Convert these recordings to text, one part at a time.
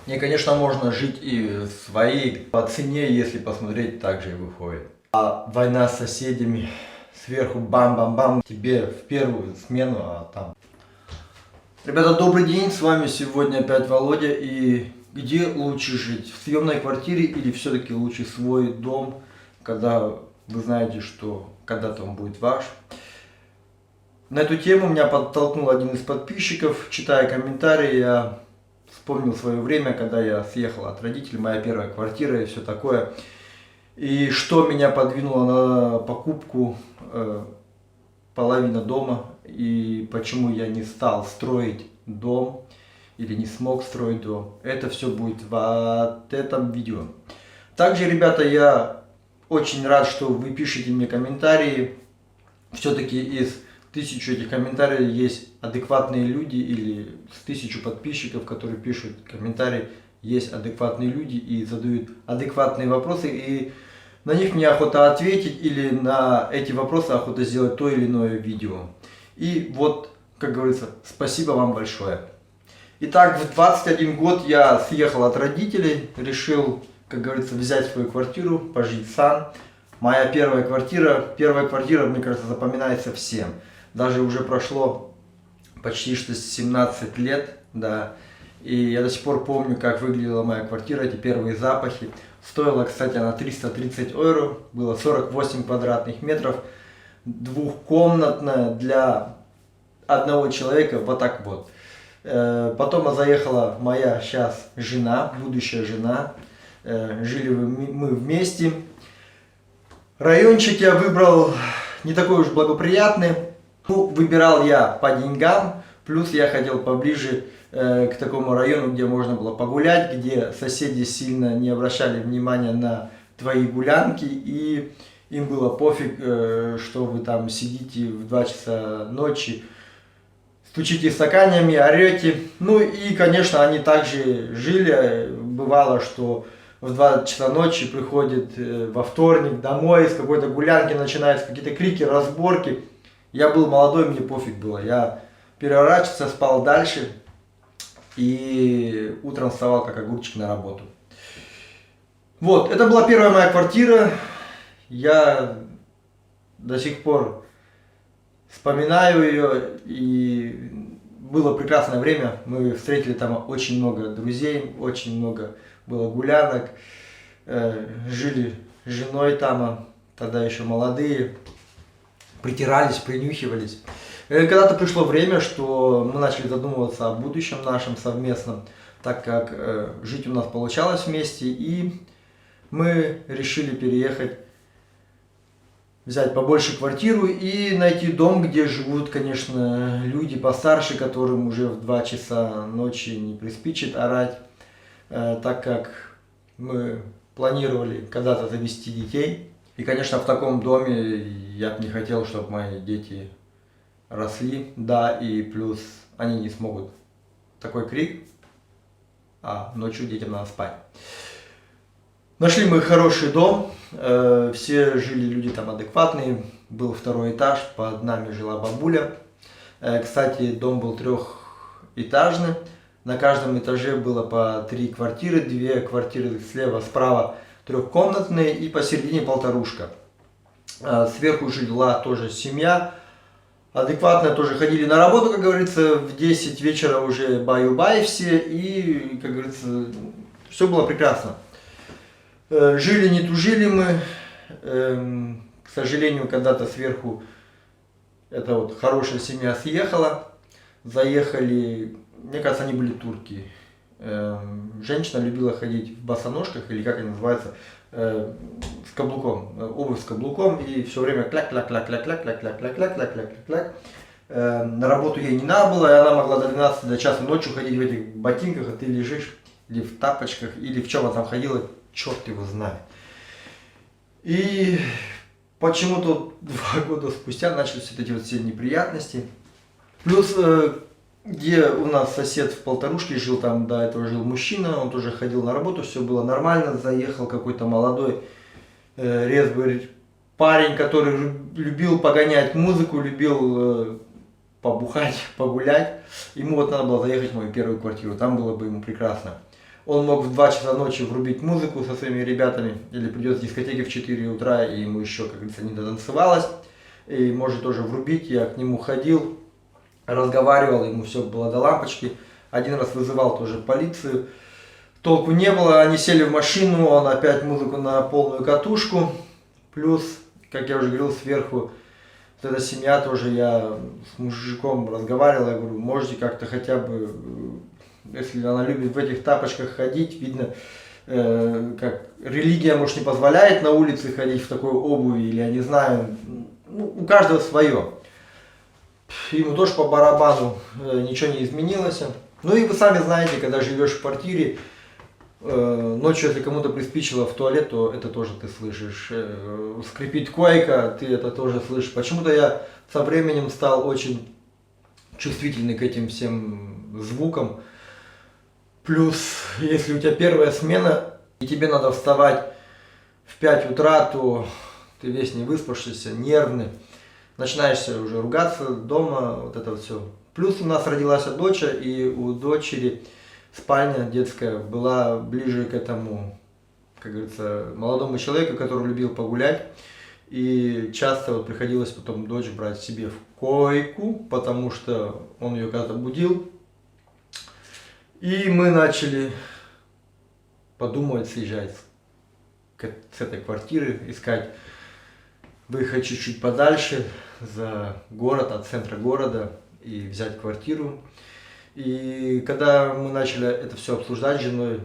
И, конечно, можно жить и в своей по цене, если посмотреть, также и выходит. А война с соседями, сверху бам-бам-бам, тебе в первую смену, а там... Ребята, добрый день, с вами сегодня опять Володя. И где лучше жить, в съемной квартире или все-таки лучше свой дом, когда вы знаете, что когда-то он будет ваш? На эту тему меня подтолкнул один из подписчиков. Читая комментарии, я вспомнил свое время, когда я съехал от родителей, моя первая квартира и все такое. И что меня подвинуло на покупку половины дома, и почему я не стал строить дом или не смог строить дом. Это все будет в этом видео. Также, ребята, я очень рад, что вы пишете мне комментарии. Все-таки из 1000 этих комментариев есть адекватные люди, или с 1000 подписчиков, которые пишут комментарии, есть адекватные люди и задают адекватные вопросы, и на них мне охота ответить, или на эти вопросы охота сделать то или иное видео. И вот, как говорится, спасибо вам большое. Итак, в 21 год я съехал от родителей, решил, как говорится, взять свою квартиру, пожить сам. Моя первая квартира, мне кажется, запоминается всем. Даже уже прошло почти что 17 лет, да. И я до сих пор помню, как выглядела моя квартира, эти первые запахи. Стоила, кстати, она 330 евро, было 48 квадратных метров, двухкомнатная для одного человека, вот так вот. Потом заехала моя сейчас жена, будущая жена, жили мы вместе. Райончик я выбрал не такой уж благоприятный, ну, выбирал я по деньгам, плюс я хотел поближе к такому району, где можно было погулять, где соседи сильно не обращали внимания на твои гулянки, и им было пофиг, что вы там сидите в 2 часа ночи, стучите стаканами, орете. Ну и, конечно, они также жили. Бывало, что в 2 часа ночи приходит во вторник домой с какой-то гулянки, начинаются какие-то крики, разборки. Я был молодой, мне пофиг было. Я переворачивался, спал дальше. И утром вставал как огурчик на работу. Вот, это была первая моя квартира. Я до сих пор вспоминаю ее, и было прекрасное время. Мы встретили там очень много друзей, очень много было гулянок. Жили с женой там, тогда еще молодые, притирались, принюхивались. Когда-то пришло время, что мы начали задумываться о будущем нашем совместном, так как жить у нас получалось вместе, и мы решили переехать, взять побольше квартиру и найти дом, где живут, конечно, люди постарше, которым уже в 2 часа ночи не приспичит орать, так как мы планировали когда-то завести детей. И, конечно, в таком доме я бы не хотел, чтобы мои дети росли, да, и плюс они не смогут. Такой крик, а ночью детям надо спать. Нашли мы хороший дом, все жили люди там адекватные, был 2-й этаж, под нами жила бабуля. Кстати, дом был 3-этажный, на каждом этаже было по 3 квартиры, 2 квартиры слева, справа 3-комнатные и посередине полторушка. Сверху жила тоже семья адекватно, тоже ходили на работу, как говорится, в 10 вечера уже баю-бай все, и, как говорится, все было прекрасно. Жили, не тужили мы, к сожалению, когда-то сверху эта вот хорошая семья съехала, заехали, мне кажется, они были турки. Женщина любила ходить в босоножках, или как они называются, с каблуком, обувь с каблуком, и все время кляк-кляк-кляк-кляк-кляк-кляк-кляк-кляк-кляк-кляк. На работу ей не надо было, и она могла до 12 до часа ночью ходить в этих ботинках, а ты лежишь или в тапочках, или в чем она там ходила, черт его знает. И почему-то 2 года спустя начались вот эти вот все неприятности. Плюс, где у нас сосед в полторушке жил, там до этого жил мужчина, он тоже ходил на работу, все было нормально, заехал какой-то молодой резвый парень, который любил погонять музыку, любил побухать, погулять. Ему вот надо было заехать в мою первую квартиру, там было бы ему прекрасно. Он мог в 2 часа ночи врубить музыку со своими ребятами, или придет с дискотеки в 4 утра, и ему еще, как говорится, не дотанцевалось, и может тоже врубить. Я к нему ходил, разговаривал, ему все было до лампочки. Один раз вызывал тоже полицию, толку не было, они сели в машину, он опять музыку на полную катушку, плюс, как я уже говорил, сверху вот эта семья тоже, я с мужиком разговаривал, я говорю, можете как-то хотя бы, если она любит в этих тапочках ходить, видно, как религия, может, не позволяет на улице ходить в такой обуви, или я не знаю, ну, у каждого свое. Ему тоже по барабану, ничего не изменилось. Ну и вы сами знаете, когда живешь в квартире, ночью, если кому-то приспичило в туалет, то это тоже ты слышишь. Скрипит койка, ты это тоже слышишь. Почему-то я со временем стал очень чувствительный к этим всем звукам. Плюс, если у тебя первая смена, и тебе надо вставать в 5 утра, то ты весь не выспавшийся, нервный. Начинаешь уже ругаться дома, вот это вот все. Плюс у нас родилась дочь, и у дочери спальня детская была ближе к этому, как говорится, молодому человеку, который любил погулять. И часто вот приходилось потом дочь брать себе в койку, потому что он ее когда-то будил. И мы начали подумывать съезжать с этой квартиры, искать выехать чуть-чуть подальше за город, от центра города, и взять квартиру. И когда мы начали это все обсуждать с женой,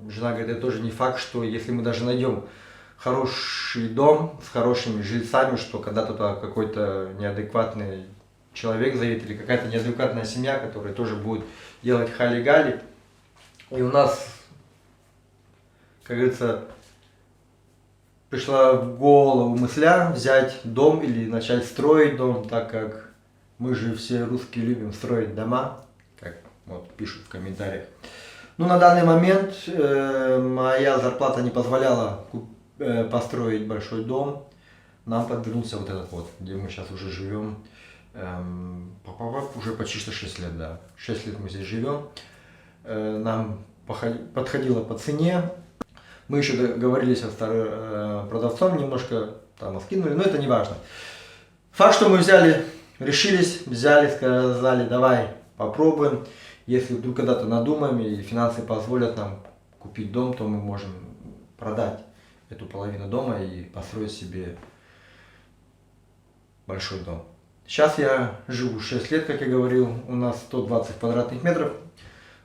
жена говорит, это тоже не факт, что если мы даже найдем хороший дом с хорошими жильцами, что когда-то туда какой-то неадекватный человек заедет или какая-то неадекватная семья, которая тоже будет делать хали-гали. И у нас, как говорится, пришла в голову мысля взять дом или начать строить дом, так как мы же все русские любим строить дома, как вот пишут в комментариях. Ну, на данный момент моя зарплата не позволяла построить большой дом. Нам подвернулся вот этот вот, где мы сейчас уже живем. Уже почти что 6 лет, да. 6 лет мы здесь живем. Нам подходило по цене. Мы еще договорились с продавцом, немножко там скинули, но это не важно. Факт, что мы решились, взяли, сказали, давай попробуем. Если вдруг когда-то надумаем и финансы позволят нам купить дом, то мы можем продать эту половину дома и построить себе большой дом. Сейчас я живу 6 лет, как я говорил, у нас 120 квадратных метров.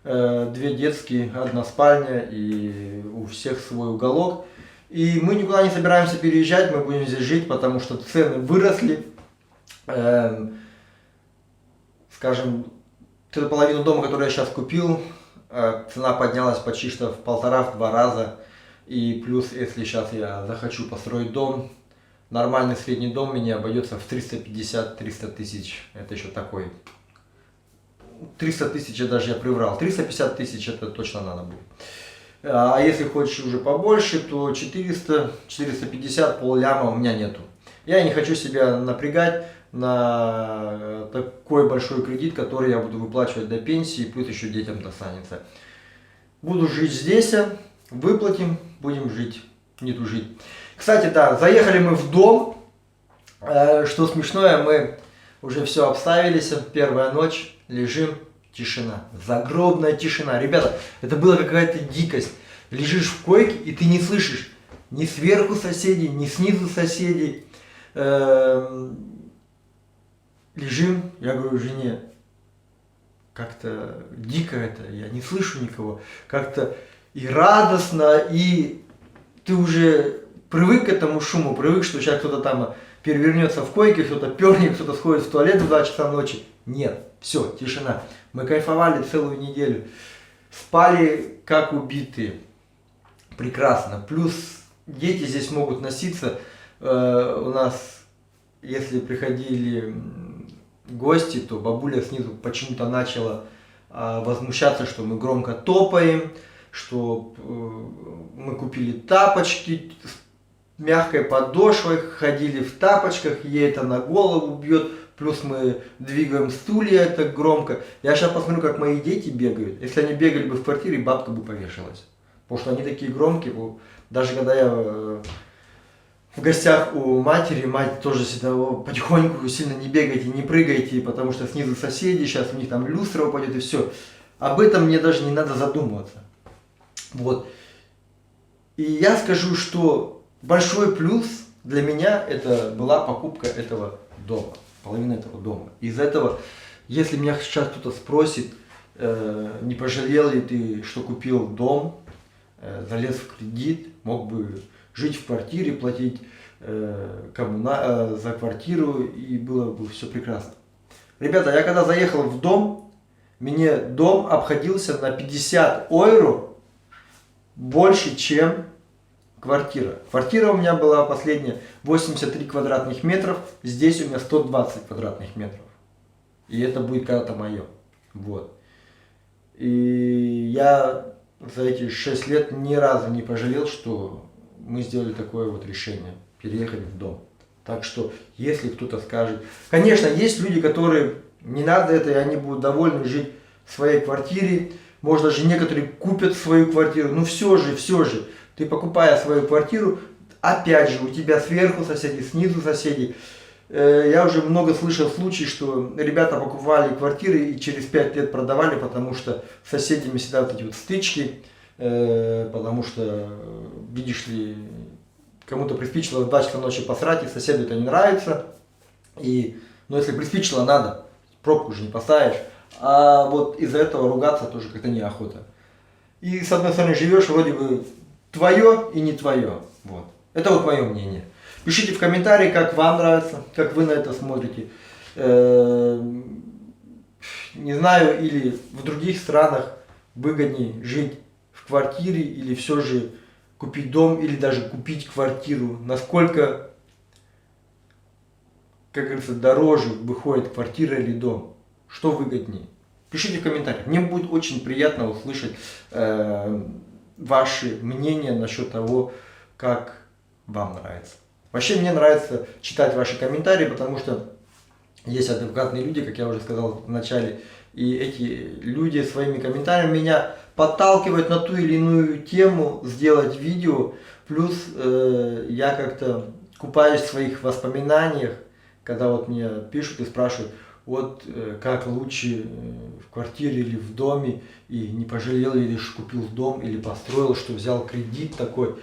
2 детские, 1 спальня, и у всех свой уголок. И мы никуда не собираемся переезжать, мы будем здесь жить, потому что цены выросли. Скажем, эту половину дома, которую я сейчас купил, цена поднялась почти что в 1,5-2 раза. И плюс, если сейчас я захочу построить дом, нормальный средний дом мне обойдется в 350-300 тысяч. Это еще такой. 300 тысяч даже я приврал, 350 тысяч это точно надо будет. А если хочешь уже побольше, то 400-450, пол-ляма у меня нету. Я не хочу себя напрягать на такой большой кредит, который я буду выплачивать до пенсии, плюс еще детям достанется. Буду жить здесь, выплатим, будем жить, не тужить. Кстати, да, заехали мы в дом, что смешное, мы уже все обставились, первая ночь. Лежим, тишина, загробная тишина. Ребята, это была какая-то дикость. Лежишь в койке, и ты не слышишь ни сверху соседей, ни снизу соседей. Лежим, я говорю жене, как-то дико это, я не слышу никого. Как-то и радостно, и ты уже привык к этому шуму, привык, что сейчас кто-то там перевернется в койке, кто-то пернет, кто-то сходит в туалет в 2 часа ночи. Нет, все, тишина. Мы кайфовали целую неделю. Спали как убитые. Прекрасно. Плюс дети здесь могут носиться. У нас, если приходили гости, то бабуля снизу почему-то начала возмущаться, что мы громко топаем, что мы купили тапочки с мягкой подошвой, ходили в тапочках, ей это на голову бьет. плюс мы двигаем стулья так громко. Я сейчас посмотрю, как мои дети бегают. Если они бегали бы в квартире, бабка бы повешалась. Потому что они такие громкие. Даже когда я в гостях у матери, мать тоже всегда потихоньку сильно не бегайте, не прыгайте, потому что снизу соседи, сейчас у них там люстра упадет и все. Об этом мне даже не надо задумываться. Вот. И я скажу, что большой плюс для меня это была покупка этого дома, половина этого дома. Из этого, если меня сейчас кто-то спросит, не пожалел ли ты, что купил дом, залез в кредит, мог бы жить в квартире, платить за квартиру, и было бы все прекрасно. Ребята, я когда заехал в дом, мне дом обходился на 50 евро больше, чем квартира. Квартира у меня была последняя 83 квадратных метров, здесь у меня 120 квадратных метров. И это будет когда-то мое. Вот. И я за эти 6 лет ни разу не пожалел, что мы сделали такое вот решение, переехать в дом. Так что, если кто-то скажет... Конечно, есть люди, которые не надо это, и они будут довольны жить в своей квартире. Может, даже некоторые купят свою квартиру. Но все же, ты покупая свою квартиру, опять же, у тебя сверху соседи, снизу соседи. Я уже много слышал случаев, что ребята покупали квартиры и через 5 лет продавали, потому что с соседями всегда вот эти вот стычки, потому что, видишь ли, кому-то приспичило в 2 часа ночи посрать, и соседу это не нравится. Но если приспичило, надо, пробку же не поставишь. А вот из-за этого ругаться тоже как-то неохота. И с одной стороны живешь вроде бы твое и не твое. Вот. Это вот мое мнение. Пишите в комментарии, как вам нравится, как вы на это смотрите. Не знаю, или в других странах выгоднее жить в квартире, или все же купить дом, или даже купить квартиру. Насколько, как говорится, дороже выходит квартира или дом. Что выгоднее? Пишите в комментариях. Мне будет очень приятно услышать ваши мнения насчет того, как вам нравится. Вообще мне нравится читать ваши комментарии, потому что есть адекватные люди, как я уже сказал в начале, и эти люди своими комментариями меня подталкивают на ту или иную тему сделать видео. Плюс я как-то купаюсь в своих воспоминаниях, когда вот мне пишут и спрашивают, вот как лучше в квартире или в доме, и не пожалел ли, что купил дом или построил, что взял кредит такой.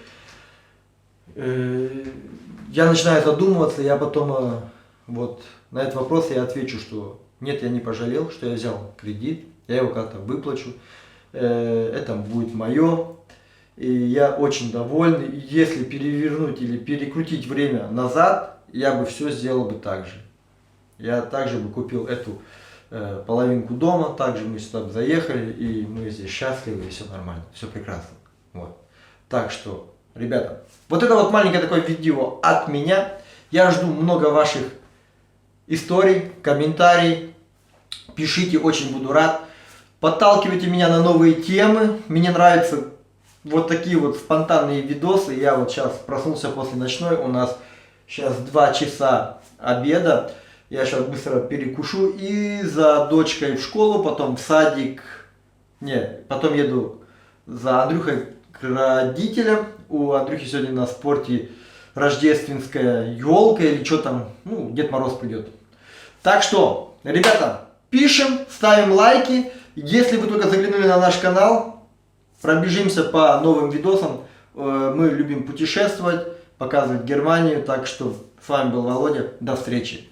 Я начинаю задумываться, я потом вот на этот вопрос я отвечу, что нет, я не пожалел, что я взял кредит, я его как-то выплачу, это будет мое, и я очень доволен. И если перевернуть или перекрутить время назад, я бы все сделал бы так же. Я также бы купил эту половинку дома, также мы сюда бы заехали, и мы здесь счастливы, и все нормально, все прекрасно. Вот. Так что, ребята, вот это вот маленькое такое видео от меня. Я жду много ваших историй, комментариев. Пишите, очень буду рад. Подталкивайте меня на новые темы. Мне нравятся вот такие вот спонтанные видосы. Я вот сейчас проснулся после ночной. У нас сейчас 2 часа обеда. Я сейчас быстро перекушу и за дочкой в школу, потом в садик. Потом еду за Андрюхой к родителям. У Андрюхи сегодня на спорте рождественская елка или что там, Дед Мороз придет. Так что, ребята, пишем, ставим лайки. Если вы только заглянули на наш канал, пробежимся по новым видосам. Мы любим путешествовать, показывать Германию. Так что с вами был Володя. До встречи.